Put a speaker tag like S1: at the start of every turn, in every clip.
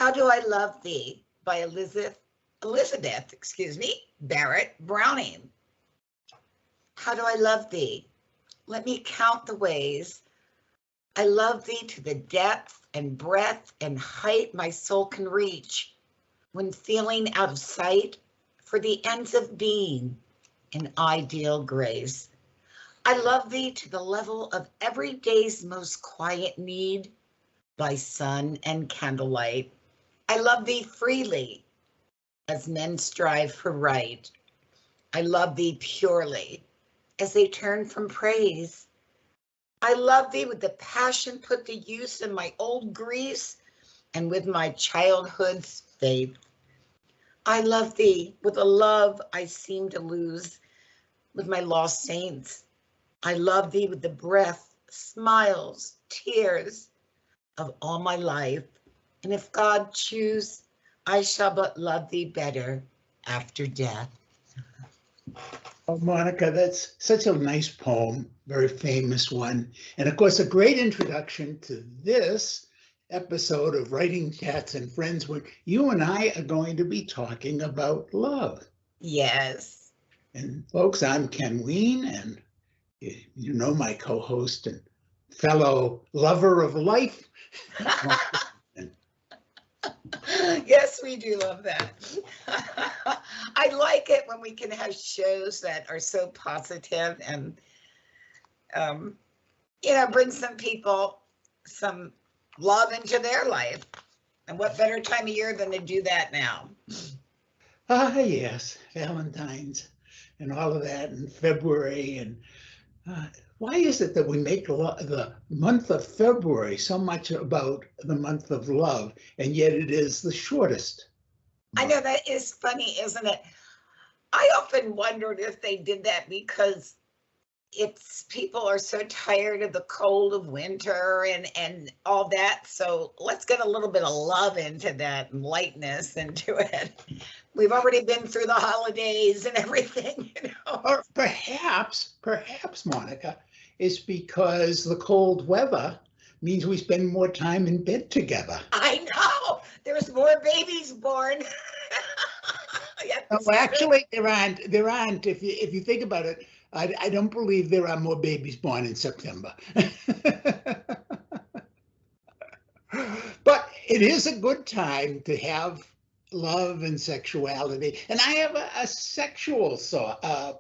S1: How Do I Love Thee by Elizabeth, Barrett Browning. How do I love thee? Let me count the ways I love thee to the depth and breadth and height my soul can reach, when feeling out of sight for the ends of being in ideal grace. I love thee to the level of every day's most quiet need, by sun and candlelight. I love thee freely, as men strive for right. I love thee purely, as they turn from praise. I love thee with the passion put to use in my old Greece and with my childhood's faith. I love thee with a love I seem to lose with my lost saints. I love thee with the breath, smiles, tears of all my life. And if God choose, I shall but love thee better after death.
S2: Oh, Monica, that's such a nice poem, very famous one. And of course, a great introduction to this episode of Writing Cats and Friends, where you and I are going to be talking about love.
S1: Yes.
S2: And folks, I'm Ken Weene, and you know my co-host and fellow lover of life.
S1: Yes, we do love that. I like it when we can have shows that are so positive and, bring some people some love into their life. And what better time of year than to do that now?
S2: Ah, yes, Valentines and all of that in February. And why is it that we make the month of February so much about the month of love, and yet it is the shortest?
S1: I know, that is funny, isn't it? I often wondered if they did that because people are so tired of the cold of winter and all that. So let's get a little bit of love into that and lightness into it. We've already been through the holidays and everything,
S2: Or perhaps, Monica, it's because the cold weather means we spend more time in bed together.
S1: I know. There's more babies born.
S2: No, actually, there aren't. If you think about it, I don't believe there are more babies born in September. But it is a good time to have love and sexuality. And I have a sexual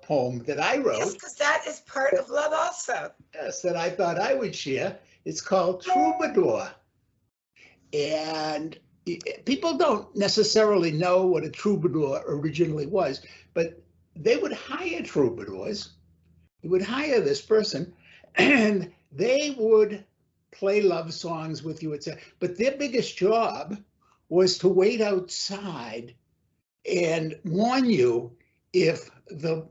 S2: poem that I wrote.
S1: Yes, because that is part of love also.
S2: Yes, that I thought I would share. It's called Troubadour. And people don't necessarily know what a troubadour originally was, but they would hire troubadours. They would hire this person, and they would play love songs with you, etc. But their biggest job was to wait outside and warn you if the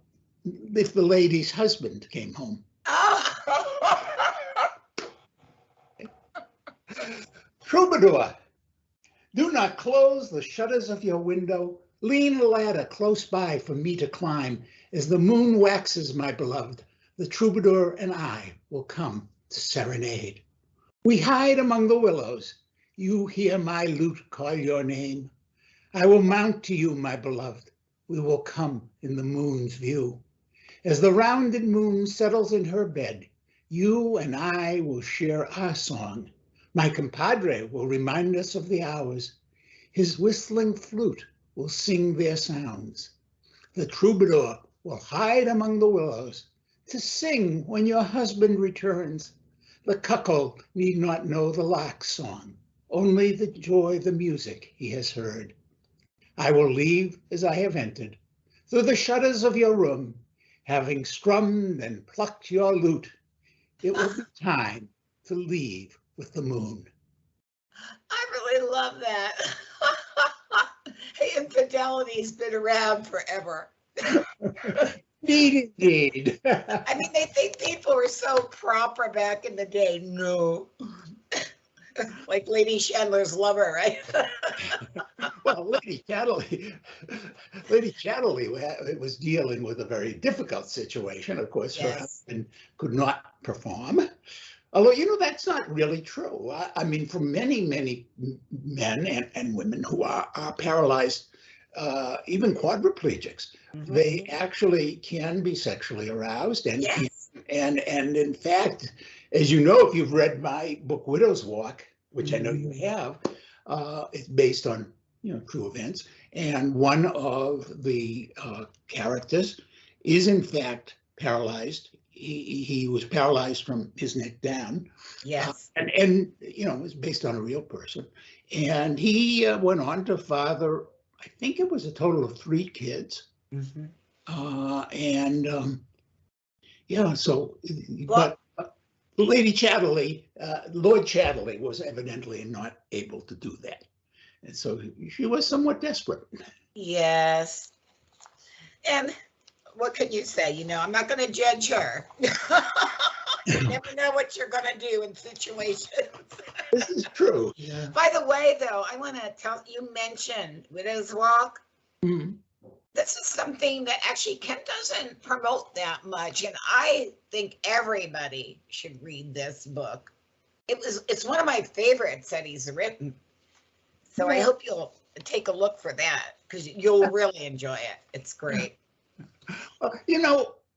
S2: lady's husband came home. Troubadour, do not close the shutters of your window. Lean a ladder close by for me to climb. As the moon waxes, my beloved, the troubadour and I will come to serenade. We hide among the willows. You hear my lute call your name. I will mount to you, my beloved. We will come in the moon's view. As the rounded moon settles in her bed, you and I will share our song. My compadre will remind us of the hours. His whistling flute will sing their sounds. The troubadour will hide among the willows to sing when your husband returns. The cuckold need not know the lark's song, only the joy, the music he has heard. I will leave as I have entered, through the shutters of your room, having strummed and plucked your lute. It will be time to leave with the moon.
S1: I really love that. Hey, infidelity's been around forever.
S2: Indeed.
S1: I mean, they think people were so proper back in the day. No. Like Lady Chandler's lover, right?
S2: Well, Lady Chatterley was dealing with a very difficult situation. Of course, her husband could not perform. Although, that's not really true. I mean, for many, many men and women who are paralyzed, even quadriplegics, they actually can be sexually aroused and
S1: Yes.
S2: and in fact, as you know, if you've read my book Widow's Walk, which I know you have, it's based on true events, and one of the characters is in fact paralyzed. He was paralyzed from his neck down.
S1: Yes.
S2: And it was based on a real person. And he went on to father, I think it was a total of 3 kids. So,
S1: Well,
S2: but Lady Chatterley, Lord Chatterley was evidently not able to do that. And so she was somewhat desperate.
S1: yes. And what can you say? I'm not going to judge her. You never know what you're going to do in situations.
S2: This is true. Yeah.
S1: By the way, though, I want to tell you mentioned Widow's Walk. This is something that actually Ken doesn't promote that much, and I think everybody should read this book. It's one of my favorites that he's written. So I hope you'll take a look for that, because you'll really enjoy it. It's great.
S2: Well,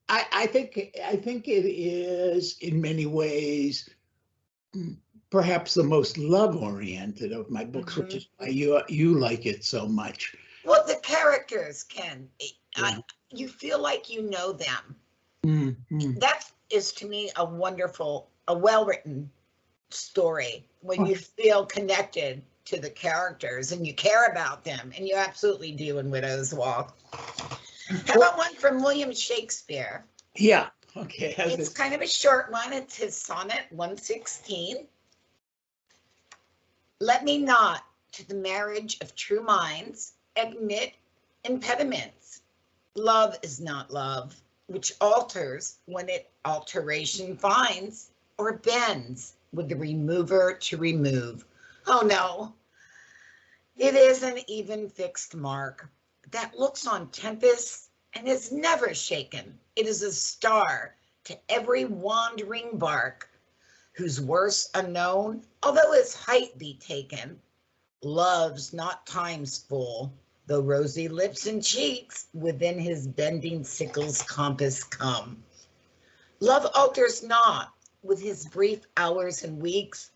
S2: I think it is in many ways perhaps the most love-oriented of my books, which is why you like it so much.
S1: Well, the characters, Ken, you feel like you know them. That is, to me, a well-written story when you feel connected to the characters and you care about them, and you absolutely do in Widow's Walk. How about one from William Shakespeare?
S2: Yeah, okay.
S1: It's kind of a short one. It's his sonnet 116. Let me not to the marriage of true minds admit impediments. Love is not love, which alters when it alteration finds, or bends with the remover to remove. Oh no, it is an even fixed mark that looks on tempests and is never shaken. It is a star to every wandering bark, whose worst unknown, although its height be taken, love's not time's full, though rosy lips and cheeks within his bending sickle's compass come. Love alters not with his brief hours and weeks,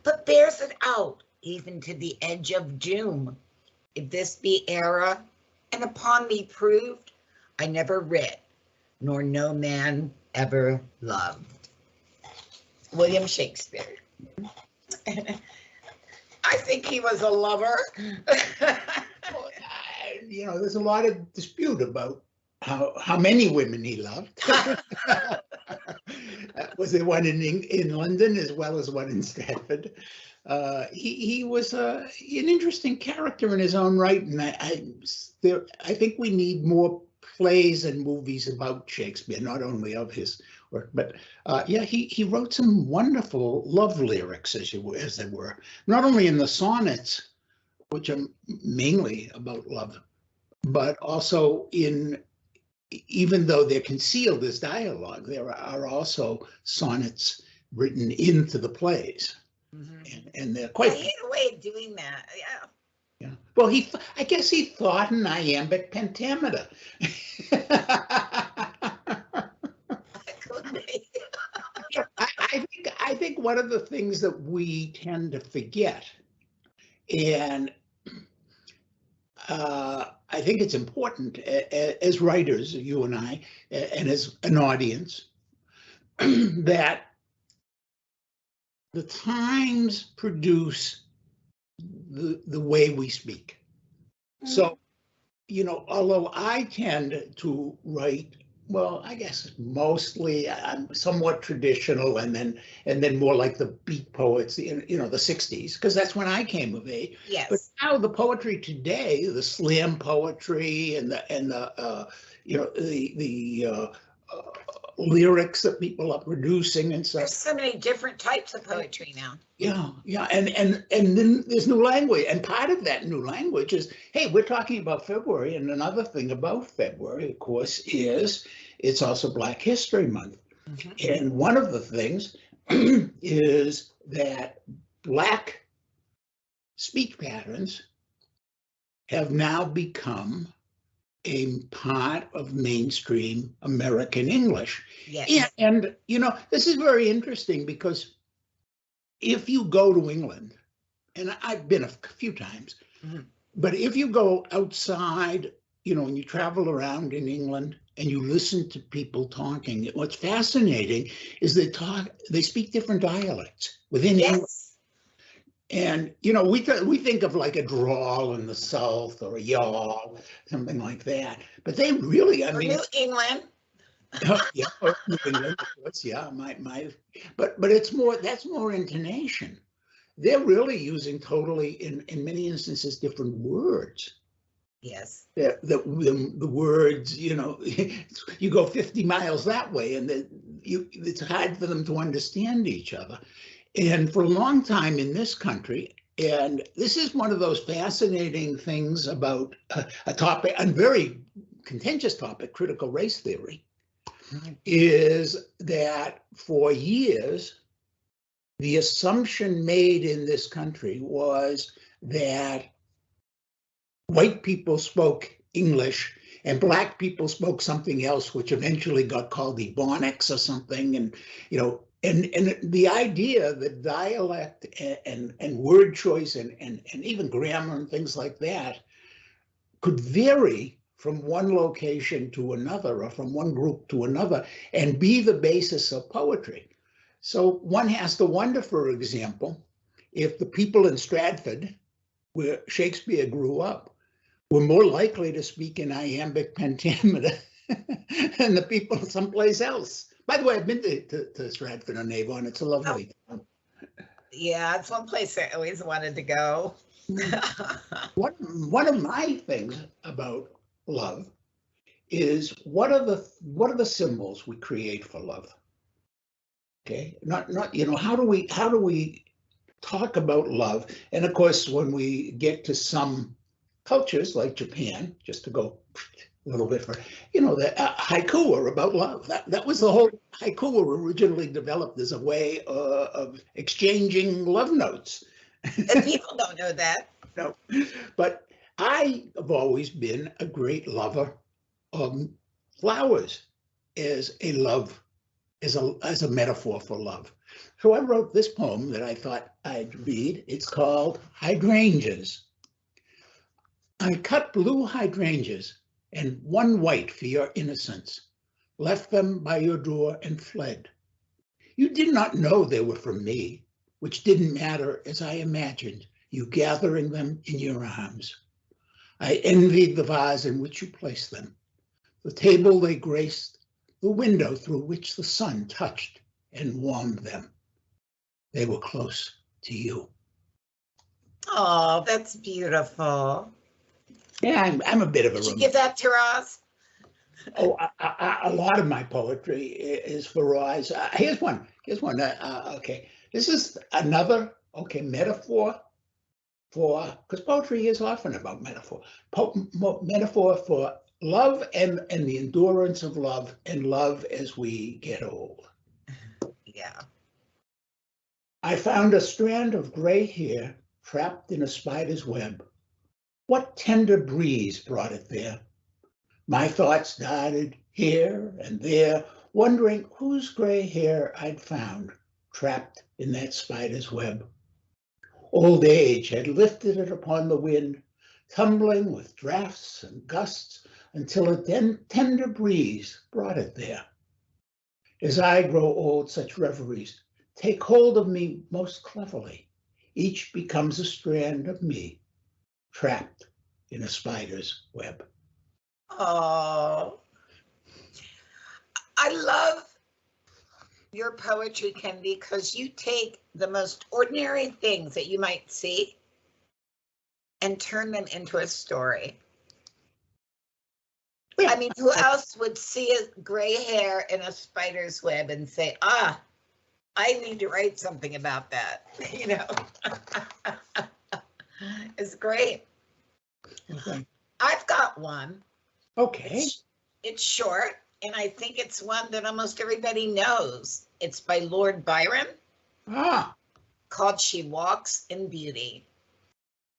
S1: but bears it out even to the edge of doom. If this be error, and upon me proved, I never writ, nor no man ever loved. William Shakespeare. I think he was a lover.
S2: There's a lot of dispute about how many women he loved. Was there one in London as well as one in Stratford? He was an interesting character in his own right, and I think we need more plays and movies about Shakespeare, not only of his work, but he wrote some wonderful love lyrics, as they were, not only in the sonnets, which are mainly about love, but also even though they're concealed as dialogue, there are also sonnets written into the plays. And they're quite.
S1: He had a way of doing that.
S2: Yeah. Well, I guess he thought in iambic pentameter. I think one of the things that we tend to forget, and I think it's important as writers, you and I, and as an audience, that the times produce the way we speak. So, although I tend to write, well, I guess mostly I'm somewhat traditional, and then more like the beat poets, the 60s, because that's when I came of age.
S1: Yes.
S2: But now the poetry today, the slam poetry and the lyrics that people are producing and stuff.
S1: There's so many different types of poetry now.
S2: Yeah, and then there's new language, and part of that new language is, hey, we're talking about February, and another thing about February, of course, is it's also Black History Month, and one of the things is that Black speech patterns have now become a part of mainstream American English.
S1: Yes.
S2: And this is very interesting because if you go to England, and I've been a few times, but if you go outside, and you travel around in England and you listen to people talking, what's fascinating is they speak different dialects within English. And, we think of like a drawl in the South or a yawl, something like that. But they really, I mean.
S1: New England.
S2: Yeah, or New England, of course, yeah. But that's more intonation. They're really using totally, in many instances, different words.
S1: Yes.
S2: The words, you go 50 miles that way, and it's hard for them to understand each other. And for a long time in this country, and this is one of those fascinating things about a very contentious topic, critical race theory, is that for years, the assumption made in this country was that white people spoke English and Black people spoke something else, which eventually got called Ebonics or something. And, and the idea that dialect and word choice and even grammar and things like that could vary from one location to another or from one group to another and be the basis of poetry. So one has to wonder, for example, if the people in Stratford, where Shakespeare grew up, were more likely to speak in iambic pentameter than the people someplace else. By the way, I've been to Stratford on Avon. It's a lovely town.
S1: Yeah, it's one place I always wanted to go.
S2: One of my things about love is what are the symbols we create for love? Okay, not how do we talk about love? And of course, when we get to some cultures like Japan, just to go a little bit for, the haiku are about love. That was the whole haiku were originally developed as a way of exchanging love notes.
S1: And people don't know that.
S2: No, but I have always been a great lover of flowers as a metaphor for love. So I wrote this poem that I thought I'd read. It's called Hydrangeas. I cut blue hydrangeas and one white for your innocence, left them by your door and fled. You did not know they were from me, which didn't matter as I imagined you gathering them in your arms. I envied the vase in which you placed them, the table they graced, the window through which the sun touched and warmed them. They were close to you.
S1: Oh, that's beautiful.
S2: Yeah, I'm a bit of a.
S1: Did you give that to Roz?
S2: Oh, a lot of my poetry is for Roz. Here's one. Okay, this is another metaphor for, because poetry is often about metaphor. Metaphor for love and the endurance of love and love as we get old.
S1: Yeah.
S2: I found a strand of gray hair trapped in a spider's web. What tender breeze brought it there? My thoughts darted here and there, wondering whose gray hair I'd found trapped in that spider's web. Old age had lifted it upon the wind, tumbling with drafts and gusts until a tender breeze brought it there. As I grow old, such reveries take hold of me most cleverly. Each becomes a strand of me, trapped in a spider's web.
S1: Oh, I love your poetry, Ken, because you take the most ordinary things that you might see and turn them into a story. I mean, who else would see a gray hair in a spider's web and say, I need to write something about that, It's great.
S2: Okay.
S1: I've got one.
S2: Okay.
S1: It's short. And I think it's one that almost everybody knows. It's by Lord Byron,
S2: Ah,
S1: called She Walks in Beauty.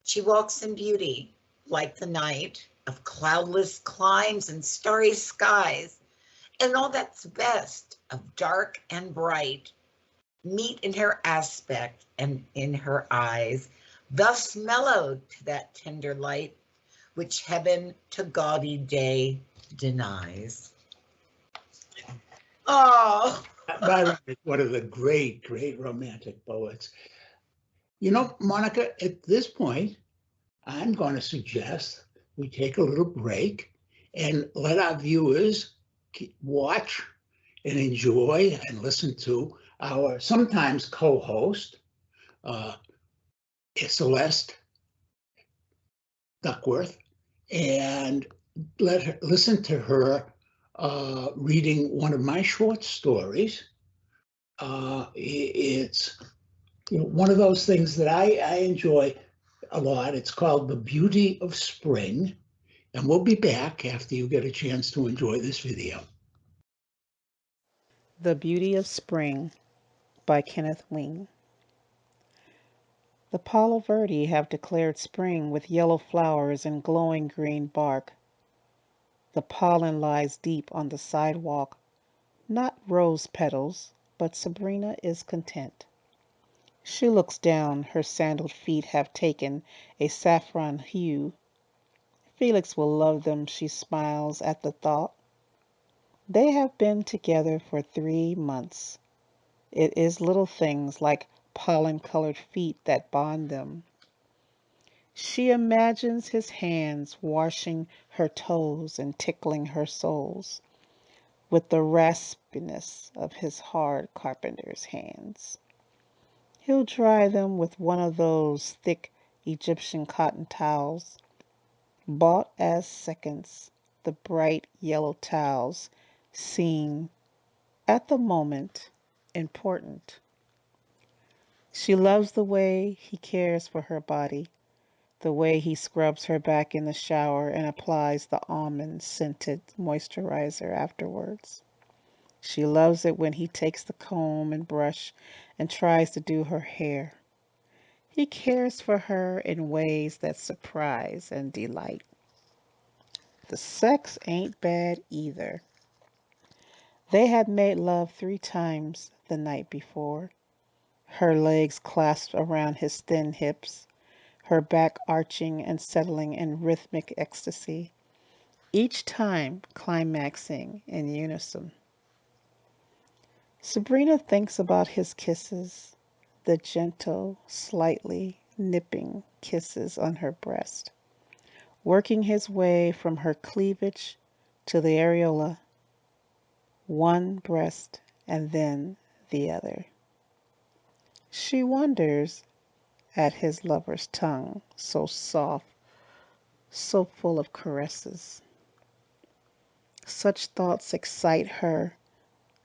S1: She walks in beauty like the night of cloudless climes and starry skies, and all that's best of dark and bright meet in her aspect and in her eyes, thus mellowed to that tender light which heaven to gaudy day denies. Oh,
S2: Byron is one of the great, great romantic poets. You know, Monica, at this point, I'm going to suggest we take a little break and let our viewers watch and enjoy and listen to our sometimes co-host, uh, Celeste Duckworth, and listen to her reading one of my short stories. It's one of those things that I enjoy a lot. It's called The Beauty of Spring, and we'll be back after you get a chance to enjoy this video.
S3: The Beauty of Spring by Kenneth Weene. The Palo Verde have declared spring with yellow flowers and glowing green bark. The pollen lies deep on the sidewalk, not rose petals, but Sabrina is content. She looks down, her sandaled feet have taken a saffron hue. Felix will love them, she smiles at the thought. They have been together for 3 months. It is little things like pollen-colored feet that bond them. She imagines his hands washing her toes and tickling her soles with the raspiness of his hard carpenter's hands. He'll dry them with one of those thick Egyptian cotton towels, bought as seconds, the bright yellow towels seem, at the moment, important. She loves the way he cares for her body, the way he scrubs her back in the shower and applies the almond-scented moisturizer afterwards. She loves it when he takes the comb and brush and tries to do her hair. He cares for her in ways that surprise and delight. The sex ain't bad either. They had made love 3 times the night before, her legs clasped around his thin hips, her back arching and settling in rhythmic ecstasy, each time climaxing in unison. Sabrina thinks about his kisses, the gentle, slightly nipping kisses on her breast, working his way from her cleavage to the areola, one breast and then the other. She wonders at his lover's tongue, so soft, so full of caresses. Such thoughts excite her.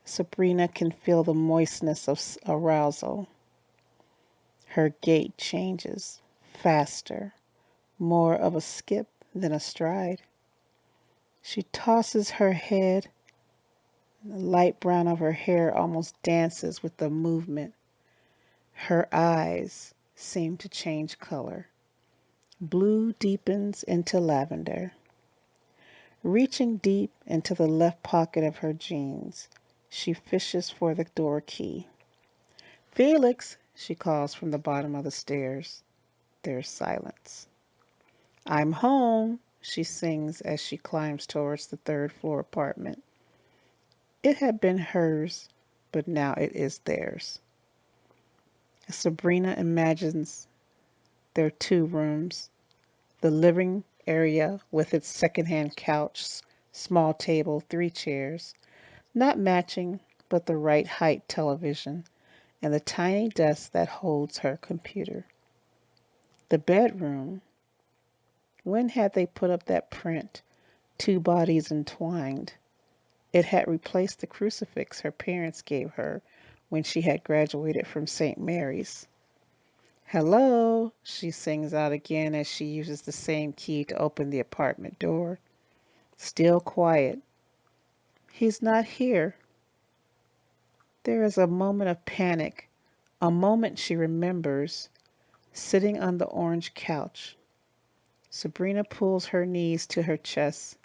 S3: Sabrina can feel the moistness of arousal. Her gait changes, faster, more of a skip than a stride. She tosses her head. The light brown of her hair almost dances with the movement. Her eyes seem to change color. Blue deepens into lavender. Reaching deep into the left pocket of her jeans, she fishes for the door key. "Felix," she calls from the bottom of the stairs. There's silence. "I'm home," she sings as she climbs towards the 3rd-floor apartment. It had been hers, but now it is theirs. Sabrina imagines their 2 rooms, the living area with its second-hand couch, small table, 3 chairs, not matching, but the right height television, and the tiny desk that holds her computer. The bedroom. When had they put up that print, 2 bodies entwined? It had replaced the crucifix her parents gave her when she had graduated from St. Mary's. "Hello," she sings out again as she uses the same key to open the apartment door. Still quiet. He's not here. There is a moment of panic, a moment she remembers, sitting on the orange couch. Sabrina pulls her knees to her chest.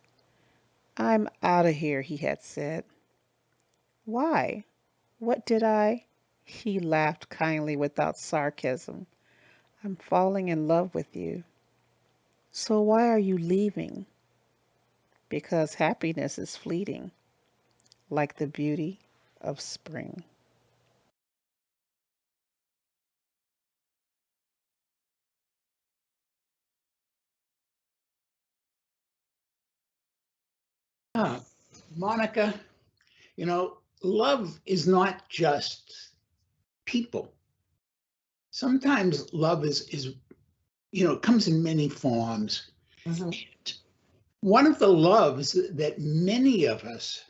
S3: I'm out of here, he had said. Why? What did I? He laughed kindly without sarcasm. I'm falling in love with you. So why are you leaving? Because happiness is fleeting, like the beauty of spring.
S2: Ah, Monica, love is not just people. Sometimes love is comes in many forms.
S1: Mhm.
S2: One of the loves that many of us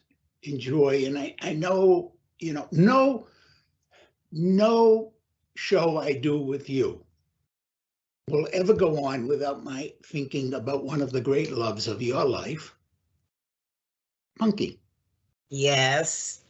S2: enjoy, and I know, no show I do with you will ever go on without my thinking about one of the great loves of your life, Punky.
S1: Yes.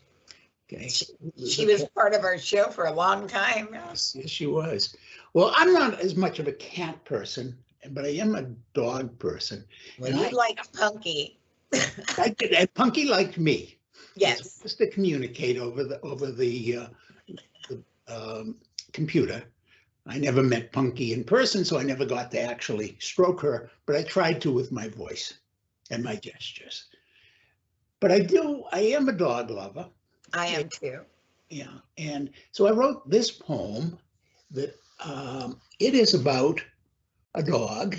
S2: Okay.
S1: She was part of our show for a long time.
S2: Yes, she was. Well, I'm not as much of a cat person, but I am a dog person.
S1: Well,
S2: And
S1: you liked Punky.
S2: and Punky liked me.
S1: Yes.
S2: Just to communicate over the computer. I never met Punky in person, so I never got to actually stroke her, but I tried to with my voice and my gestures. But I am a dog lover.
S1: I am too.
S2: Yeah. And so I wrote this poem that it is about a dog.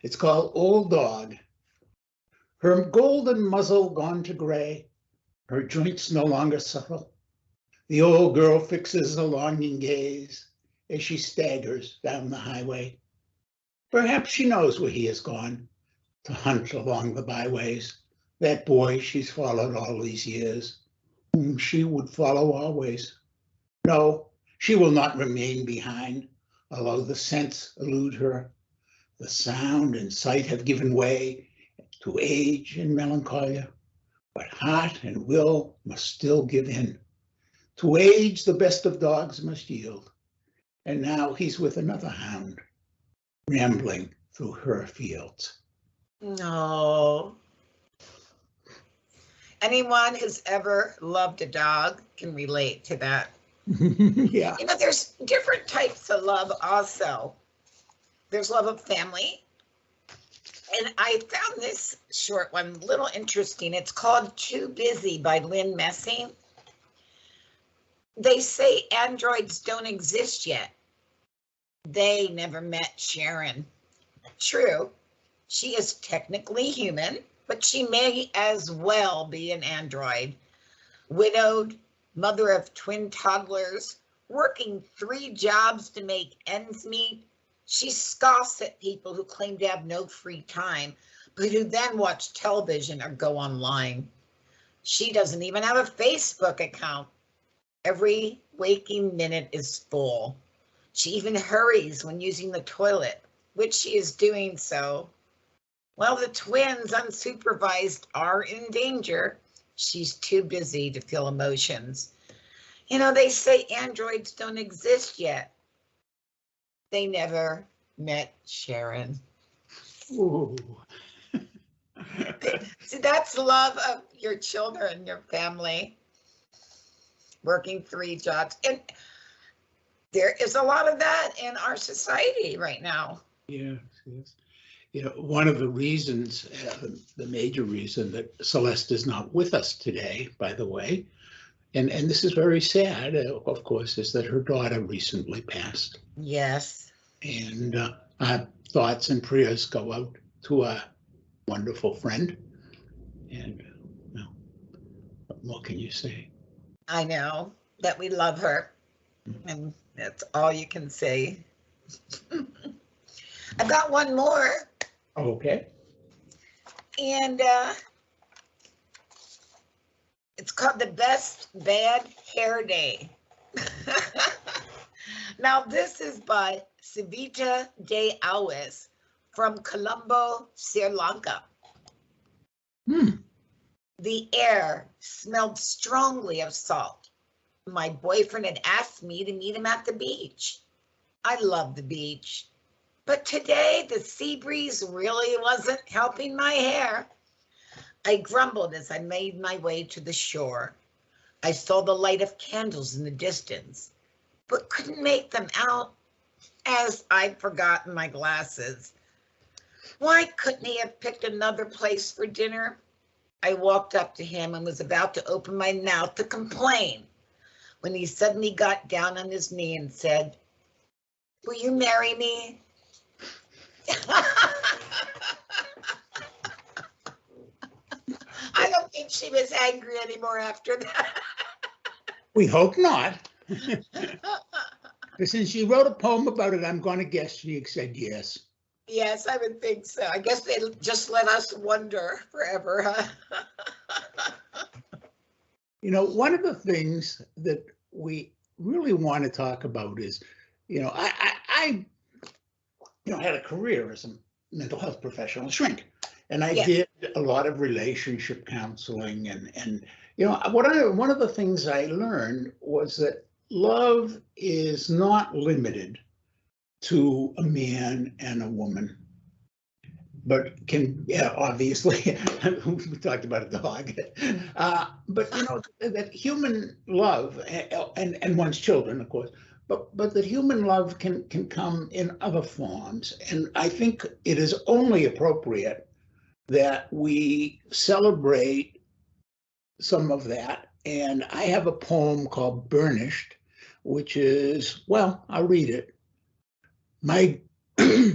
S2: It's called Old Dog. Her golden muzzle gone to gray, her joints no longer subtle. The old girl fixes a longing gaze as she staggers down the highway. Perhaps she knows where he has gone to hunt along the byways. That boy she's followed all these years, whom she would follow always. No, she will not remain behind, although the scents elude her. The sound and sight have given way to age and melancholia, but heart and will must still give in. To age, the best of dogs must yield, and now he's with another hound, rambling through her fields.
S1: No. Anyone who's ever loved a dog can relate to that.
S2: Yeah.
S1: There's different types of love also. There's love of family. And I found this short one a little interesting. It's called Too Busy by Lynn Messing. They say androids don't exist yet. They never met Sharon. True, she is technically human, but she may as well be an android. Widowed, mother of twin toddlers, working 3 jobs to make ends meet. She scoffs at people who claim to have no free time, but who then watch television or go online. She doesn't even have a Facebook account. Every waking minute is full. She even hurries when using the toilet, which she is doing so. While the twins, unsupervised, are in danger, she's too busy to feel emotions. They say androids don't exist yet. They never met Sharon.
S2: Ooh.
S1: See, that's love of your children, your family, working 3 jobs. And there is a lot of that in our society right now.
S2: Yes. One of the reasons, the major reason that Celeste is not with us today, by the way, and this is very sad, of course, is that her daughter recently passed.
S1: Yes.
S2: And our thoughts and prayers go out to a wonderful friend. And what more can you say?
S1: I know that we love her, and that's all you can say. I've got one more.
S2: Okay.
S1: And it's called The Best Bad Hair Day. Now, this is by Sivita De Awes from Colombo, Sri Lanka. The air smelled strongly of salt. My boyfriend had asked me to meet him at the beach. I love the beach, but today the sea breeze really wasn't helping my hair. I grumbled as I made my way to the shore. I saw the light of candles in the distance, but couldn't make them out as I'd forgotten my glasses. Why couldn't he have picked another place for dinner? I walked up to him and was about to open my mouth to complain when he suddenly got down on his knee and said, "Will you marry me?" I don't think she was angry anymore after that.
S2: We hope not. But since she wrote a poem about it, I'm going to guess she said yes.
S1: Yes, I would think so. I guess they just let us wonder forever, huh?
S2: You know, one of the things that we really want to talk about is, I had a career as a mental health professional shrink, and I
S1: Yes.
S2: did a lot of relationship counseling, and one of the things I learned was that love is not limited to a man and a woman, but obviously, we talked about a dog, but that human love and one's children, of course, but that human love can come in other forms, and I think it is only appropriate that we celebrate some of that. And I have a poem called Burnished, which is, well, I'll read it. My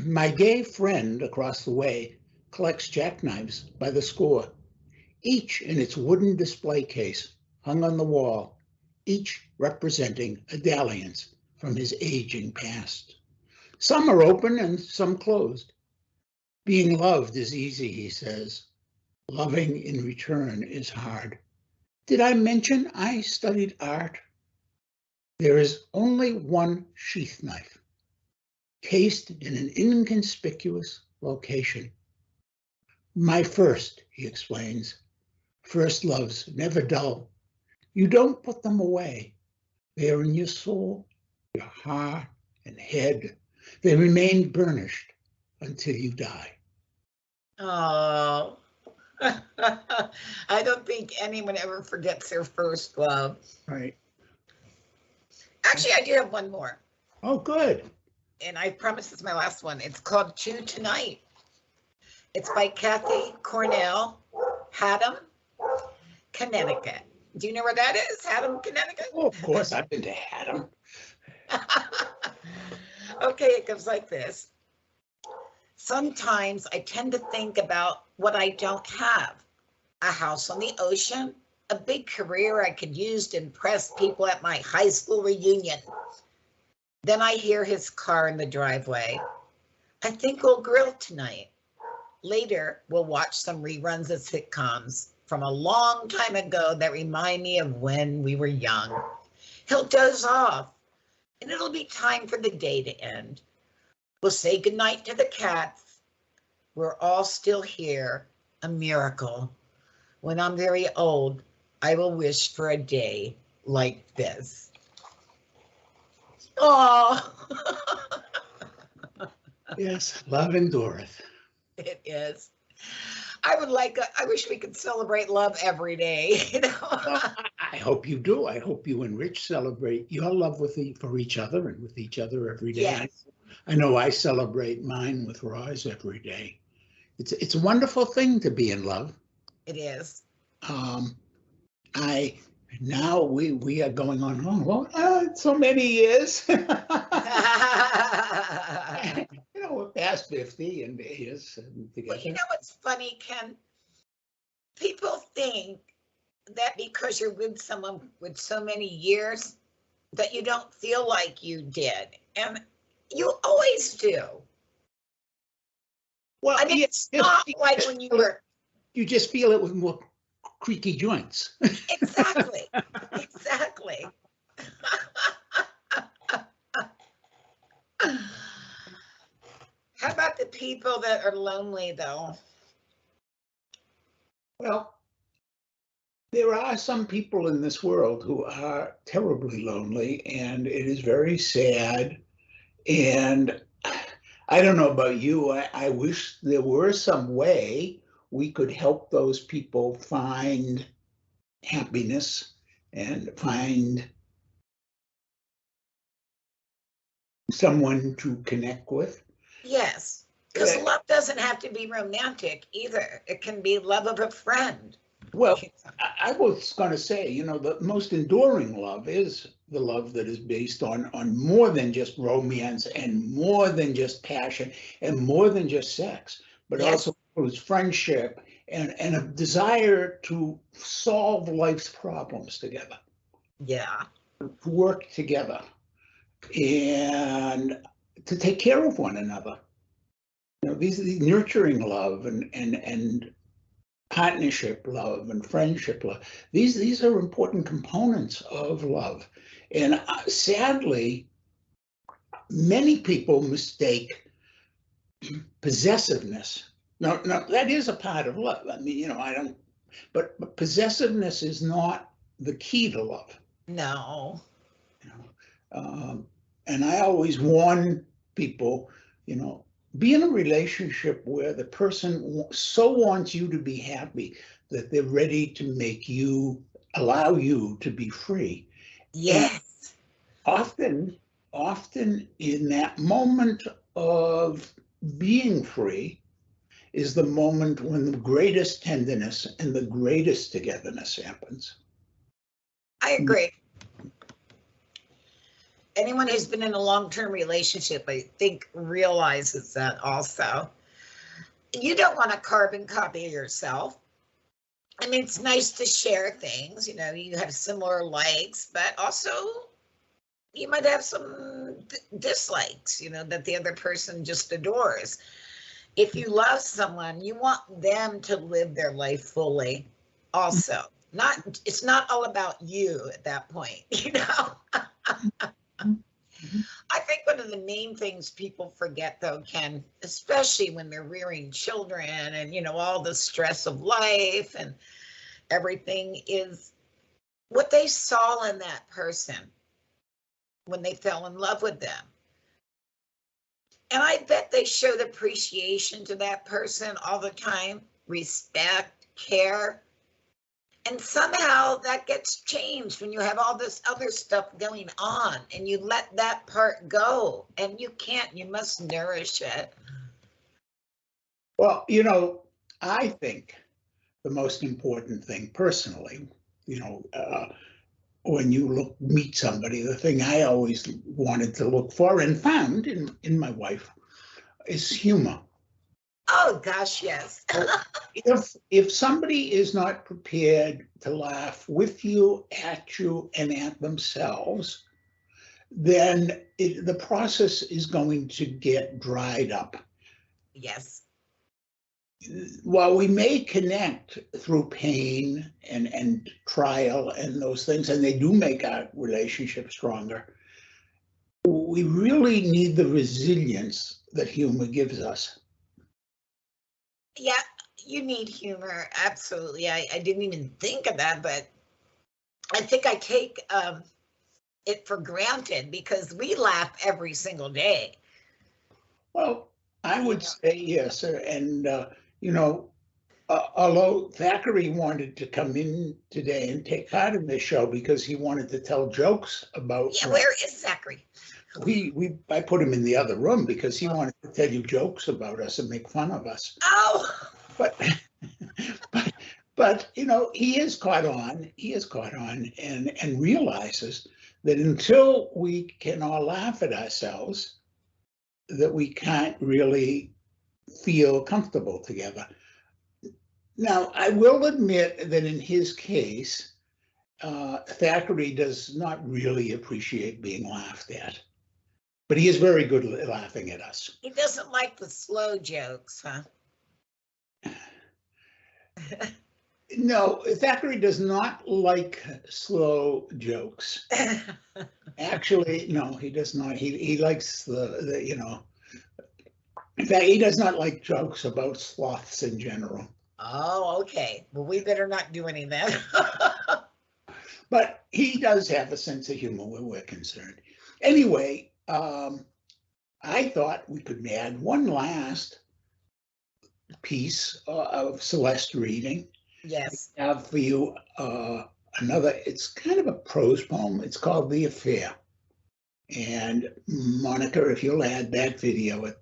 S2: my gay friend across the way collects jackknives by the score, each in its wooden display case hung on the wall, each representing a dalliance from his aging past. Some are open and some closed. Being loved is easy, he says. Loving in return is hard. Did I mention I studied art? There is only one sheath knife, cased in an inconspicuous location. My first, he explains. First loves never dull. You don't put them away. They are in your soul, your heart, and head. They remain burnished until you die.
S1: Oh, I don't think anyone ever forgets their first love.
S2: Right.
S1: Actually, I do have one more,
S2: Oh, good.
S1: and I promise it's my last one. It's called To Tonight. It's by Kathy Cornell, Haddam, Connecticut. Do you know where that is, Haddam, Connecticut?
S2: Oh, of course, I've been to Haddam.
S1: Okay, it goes like this. Sometimes I tend to think about what I don't have. A house on the ocean, a big career I could use to impress people at my high school reunion. Then I hear his car in the driveway. I think we'll grill tonight. Later, we'll watch some reruns of sitcoms from a long time ago that remind me of when we were young. He'll doze off, and it'll be time for the day to end. We'll say goodnight to the cats. We're all still here, a miracle. When I'm very old, I will wish for a day like this. Oh,
S2: Yes, love endureth.
S1: it is. I wish we could celebrate love every day,
S2: Well, I hope you do. I hope you and Rich celebrate your love for each other and with each other every day.
S1: Yes.
S2: I know I celebrate mine with Roz every day. It's a wonderful thing to be in love.
S1: It is.
S2: Now we are going on so many years. We're past 50 and years together.
S1: Well, you know what's funny, Ken? People think that because you're with someone with so many years that you don't feel like you did, and you always do.
S2: Well,
S1: I mean, it's not like when you were.
S2: You just feel it with more creaky joints.
S1: Exactly. Exactly. How about the people that are lonely, though?
S2: Well, are some people in this world who are terribly lonely, and it is very sad. And I don't know about you, I wish there were some way we could help those people find happiness and find someone to connect with.
S1: Yes, because love doesn't have to be romantic either. It can be love of a friend.
S2: Well, I was going to say, you know, the most enduring love is the love that is based on more than just romance and more than just passion and more than just sex, but also friendship and a desire to solve life's problems together.
S1: Yeah.
S2: To work together and to take care of one another. You know, these nurturing love and partnership love and friendship love. These are important components of love. And sadly, many people mistake possessiveness. Now, that is a part of love. I mean, you know, but possessiveness is not the key to love.
S1: No.
S2: You know, and I always warn people, you know, be in a relationship where the person so wants you to be happy that they're ready to make you, allow you to be free.
S1: Yes.
S2: And often in that moment of being free is the moment when the greatest tenderness and the greatest togetherness happens.
S1: I agree. Anyone who's been in a long-term relationship, I think, realizes that also. You don't want to carbon copy yourself. I mean, it's nice to share things, you know, you have similar likes, but also you might have some dislikes, you know, that the other person just adores. If you love someone, you want them to live their life fully also. It's not all about you at that point, you know. I think one of the main things people forget, though, Ken, especially when they're rearing children and, you know, all the stress of life and everything, is what they saw in that person when they fell in love with them. And I bet they showed appreciation to that person all the time, respect, care. And somehow that gets changed when you have all this other stuff going on and you let that part go, and you can't, you must nourish it.
S2: Well, you know, I think the most important thing personally, you know, when you meet somebody, the thing I always wanted to look for and found in my wife is humor.
S1: Oh gosh, yes.
S2: If somebody is not prepared to laugh with you, at you, and at themselves, then the process is going to get dried up.
S1: Yes.
S2: While we may connect through pain and trial and those things, and they do make our relationship stronger, we really need the resilience that humor gives us.
S1: Yeah, you need humor. Absolutely. I didn't even think of that, but I think I take it for granted because we laugh every single day.
S2: Well, I would say yes. And, you know, although Thackeray wanted to come in today and take part in this show because he wanted to tell jokes about.
S1: Yeah, where is Zachary?
S2: I put him in the other room because he wanted to tell you jokes about us and make fun of us.
S1: Oh.
S2: But you know, he is caught on and realizes that until we can all laugh at ourselves, that we can't really feel comfortable together. Now, I will admit that in his case, Thackeray does not really appreciate being laughed at, but he is very good at laughing at us.
S1: He doesn't like the slow jokes, huh?
S2: No, Thackeray does not like slow jokes. Actually, no, he does not. He likes the, you know, in fact, he does not like jokes about sloths in general.
S1: Oh, okay. Well, we better not do any of that.
S2: But he does have a sense of humor where we're concerned. Anyway, I thought we could add one last piece of Celeste reading.
S1: Yes.
S2: I have for you another, it's kind of a prose poem. It's called The Affair. And Monica, if you'll add that video,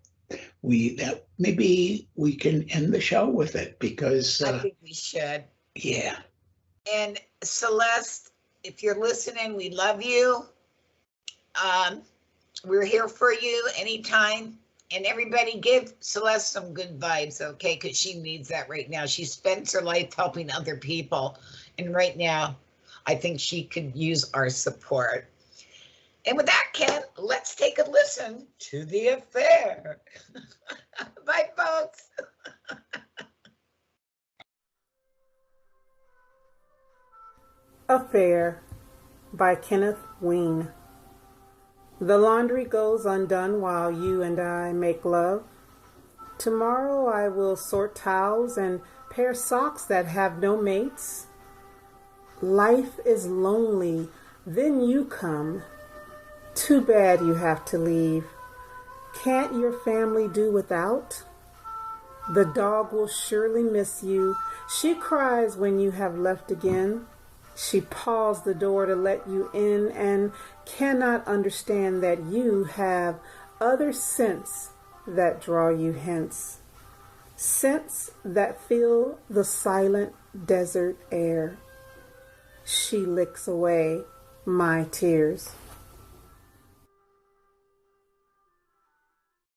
S2: maybe we can end the show with it, because
S1: I think we should.
S2: yeah.
S1: And Celeste, if you're listening, we love you. We're here for you anytime. And everybody give Celeste some good vibes, okay? Because she needs that right now. She spends her life helping other people. And right now, I think she could use our support. And with that, Ken, let's take a listen to The Affair. Bye, folks.
S3: Affair by Kenneth Weene. The laundry goes undone while you and I make love. Tomorrow I will sort towels and pair socks that have no mates. Life is lonely, then you come. Too bad you have to leave. Can't your family do without? The dog will surely miss you. She cries when you have left again. She paws the door to let you in and cannot understand that you have other scents that draw you hence. Scents that fill the silent desert air. She licks away my tears.